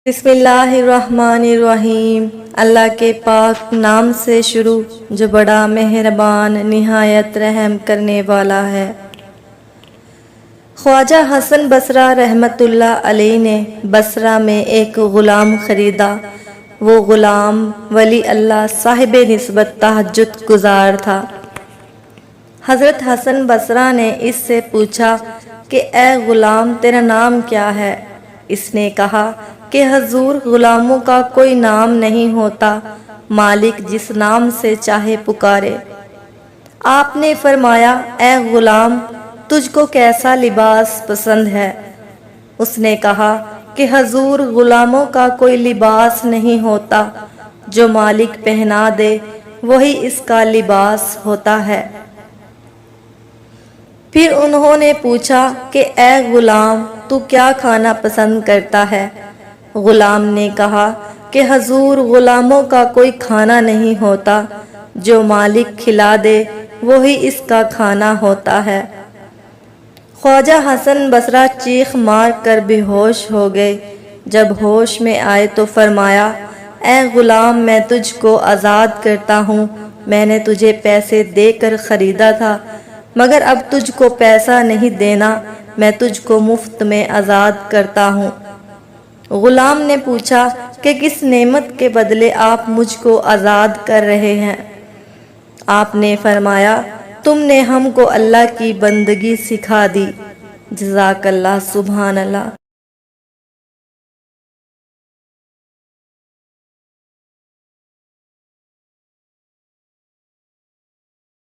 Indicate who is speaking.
Speaker 1: بسم اللہ الرحمن الرحیم۔ اللہ کے پاک نام سے شروع جو بڑا مہربان نہایت رحم کرنے والا ہے۔ خواجہ حسن بصری رحمت اللہ علیہ نے بصرہ میں ایک غلام خریدا۔ وہ غلام ولی اللہ صاحب نسبت تہجد گزار تھا۔ حضرت حسن بصری نے اس سے پوچھا کہ اے غلام تیرا نام کیا ہے؟ اس نے کہا کہ حضور غلاموں کا کوئی نام نہیں ہوتا، مالک جس نام سے چاہے پکارے۔ آپ نے فرمایا اے غلام تجھ کو کیسا لباس پسند ہے؟ اس نے کہا کہ حضور غلاموں کا کوئی لباس نہیں ہوتا، جو مالک پہنا دے وہی اس کا لباس ہوتا ہے۔ پھر انہوں نے پوچھا کہ اے غلام تو کیا کھانا پسند کرتا ہے؟ غلام نے کہا کہ حضور غلاموں کا کوئی کھانا نہیں ہوتا، جو مالک کھلا دے وہی اس کا کھانا ہوتا ہے۔ خواجہ حسن بصری چیخ مار کر بے ہوش ہو گئے۔ جب ہوش میں آئے تو فرمایا اے غلام میں تجھ کو آزاد کرتا ہوں، میں نے تجھے پیسے دے کر خریدا تھا، مگر اب تجھ کو پیسہ نہیں دینا، میں تجھ کو مفت میں آزاد کرتا ہوں۔ غلام نے پوچھا کہ کس نعمت کے بدلے آپ مجھ کو آزاد کر رہے ہیں؟ آپ نے فرمایا تم نے ہم کو اللہ کی بندگی سکھا دی۔ جزاک اللہ، سبحان اللہ۔